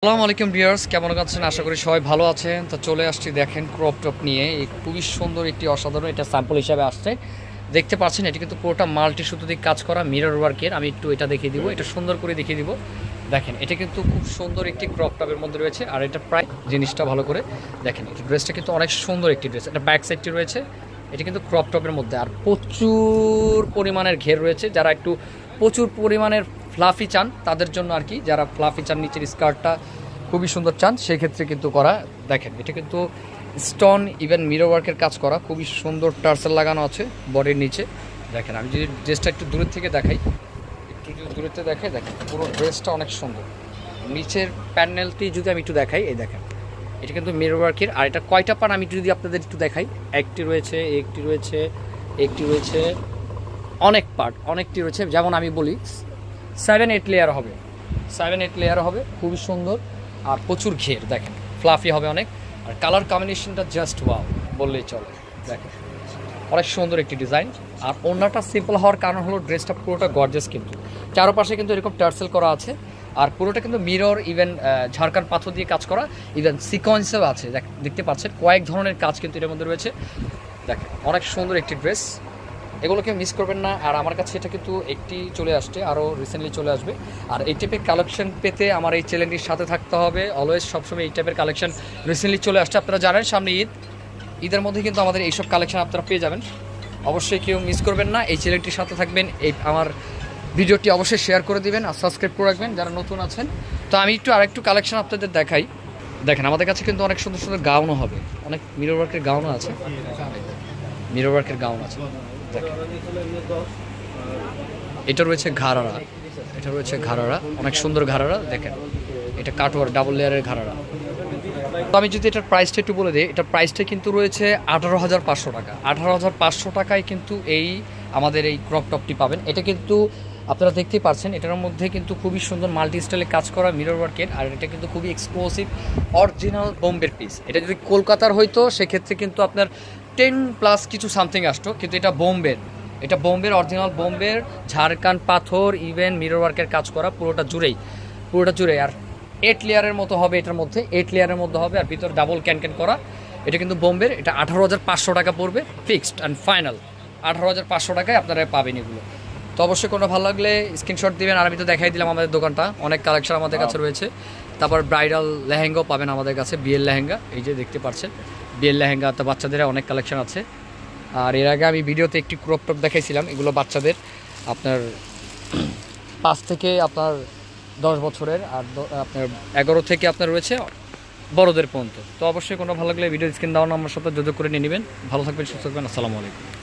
আসসালামু আলাইকুম ভিউয়ার্স, কেমন আছেন? আশা করি সবাই ভালো আছেন। তো চলে আসছি দেখেন ক্রপ টপ নিয়ে। এই খুবই সুন্দর একটি অসাধারণ, এটা স্যাম্পল হিসাবে আসছে। দেখতে পাচ্ছেন এটি কিন্তু পুরোটা মাল্টি সুতো দিয়ে কাজ করা মিরর ওয়ার্কের। আমি একটু এটা দেখিয়ে দিব, এটা সুন্দর করে দেখিয়ে দিব। দেখেন এটা কিন্তু খুব সুন্দর একটি ক্রপ টপের মধ্যে রয়েছে। আর এটা প্রায় জিনিসটা ভালো করে দেখেন, এই ড্রেসটা কিন্তু অনেক সুন্দর একটি ড্রেস। এটা ব্যাক সাইডটি রয়েছে, এটা কিন্তু ক্রপ টপের মধ্যে। আর প্রচুর পরিমাণের ঘের রয়েছে। যারা একটু প্রচুর পরিমাণের ফ্লাফি চান তাদের জন্য আর কি, যারা ফ্লাফি চান, নিচের স্কার্টটা খুবই সুন্দর চান, সেক্ষেত্রে কিন্তু করা। দেখেন এটা কিন্তু স্টোন ইভেন মিরর ওয়ার্কের কাজ করা, খুবই সুন্দর টার্সেল লাগানো আছে বডির নিচে। দেখেন আমি যদি ড্রেসটা একটু দূরের থেকে দেখাই, একটু যদি দূরেতে দেখাই, দেখেন পুরো ড্রেসটা অনেক সুন্দর। নিচের প্যানেলটি যদি আমি একটু দেখাই, এই দেখেন এটা কিন্তু মিরর ওয়ার্কের। আর এটা কয়টা পান আমি যদি আপনাদের একটু দেখাই, একটি রয়েছে, একটি রয়েছে, একটি রয়েছে, অনেক পার্ট, অনেকটি রয়েছে। যেমন আমি বলি 7-8 লেয়ার হবে, 7-8 লেয়ার হবে, খুবই সুন্দর। আর প্রচুর ঘের, দেখেন ফ্লাফি হবে অনেক। আর কালার কম্বিনেশনটা জাস্ট ওয়াও বললেই চলে। দেখেন অনেক সুন্দর একটি ডিজাইন। আর ওড়নাটা সিম্পল হওয়ার কারণ হলো ড্রেসটা পুরোটা গর্জাস, কিন্তু চারপাশে কিন্তু এরকম টার্সেল করা আছে। আর পুরোটা কিন্তু মিরর ইভেন ঝাড়খান পাথর দিয়ে কাজ করা, ইভেন সিকোয়েন্সেও আছে। দেখতে পাচ্ছেন কয়েক ধরনের কাজ কিন্তু এর মধ্যে রয়েছে। দেখেন অনেক সুন্দর একটি ড্রেস, এগুলো কেউ মিস করবেন না। আর আমার কাছে এটা কিন্তু একটি চলে আসছে, আরও রিসেন্টলি চলে আসবে। আর এই টাইপের কালেকশন পেতে আমার এই চ্যানেলটির সাথে থাকতে হবে অলওয়েজ, সবসময় এই টাইপের কালেকশন রিসেন্টলি চলে আসছে। আপনারা জানেন সামনে ঈদের মধ্যে কিন্তু আমাদের এইসব কালেকশন আপনারা পেয়ে যাবেন। অবশ্যই কেউ মিস করবেন না, এই চ্যানেলটির সাথে থাকবেন। এই আমার ভিডিওটি অবশ্যই শেয়ার করে দিবেন আর সাবস্ক্রাইব করে রাখবেন যারা নতুন আছেন। তো আমি আরেকটু কালেকশন আপনাদের দেখাই। দেখেন আমাদের কাছে কিন্তু অনেক সুন্দর সুন্দর গাউনও হবে, অনেক মিরর ওয়ার্কের গাউনও আছে, মিরর ওয়ার্কের গাউন আছে। এটা রয়েছে ঘাড়ারা, এটা রয়েছে ঘাড়ারা, অনেক সুন্দর ঘাড়ারা। দেখেন এটা কাটওয়ার ডাবল লেয়ারের ঘাড়ারা। তো আমি যদি এটার প্রাইসটা একটু বলে দিই, এটার প্রাইসটা কিন্তু রয়েছে 18,500 টাকা। 18,500 টাকায় কিন্তু আমাদের এই ক্রপ টপটি পাবেন। এটা কিন্তু আপনারা দেখতেই পাচ্ছেন, এটার মধ্যে কিন্তু খুবই সুন্দর মাল্টি স্টাইলে কাজ করা মিরর ওয়ার্কের। আর এটা কিন্তু খুবই এক্সক্লুসিভ অরিজিনাল বোম্বের পিস। এটা যদি কলকাতার হইতো সেক্ষেত্রে কিন্তু আপনার 10+ কিছু সামথিং আসতো, কিন্তু এটা বোম্বের, এটা বোম্বের অরিজিনাল বোম্বের ঝাড়খান পাথর ইভেন মিরর ওয়ার্কের কাজ করা পুরোটা জুড়েই, পুরোটা জুড়ে। আর 8 লেয়ারের মতো হবে, এটার মধ্যে 8 লেয়ারের মধ্যে হবে। আর ভিতর ডাবল ক্যান করা। এটা কিন্তু বোম্বের। এটা 18,500 টাকা পড়বে, ফিক্সড অ্যান্ড ফাইনাল 18,500 টাকায় আপনারা পাবেন এগুলো। তো অবশ্যই কোনো ভালো লাগলে স্ক্রিনশট দিবেন। আর আমি তো দেখাই দিলাম আমাদের দোকানটা, অনেক কালেকশন আমাদের কাছে রয়েছে। তারপর ব্রাইডাল লেহেঙ্গাও পাবেন আমাদের কাছে, বিয়ের লেহেঙ্গা, এই যে দেখতে পাচ্ছেন বিয়ের লেহেঙ্গা। তো বাচ্চাদের অনেক কালেকশন আছে। আর এর আগে আমি ভিডিওতে একটি ক্রপ টপ দেখাইছিলাম, এগুলো বাচ্চাদের আপনার 5 থেকে আপনার 10 বছরের, আর আপনার 11 থেকে আপনার রয়েছে বড়দের পর্যন্ত। তো অবশ্যই কোনো ভালো লাগলে ভিডিও স্ক্রিন দেওয়া নাম্বার সাথে যোগাযোগ করে নিয়ে নেবেন। ভালো থাকবেন, সুস্থ থাকবেন। আসসালামু আলাইকুম।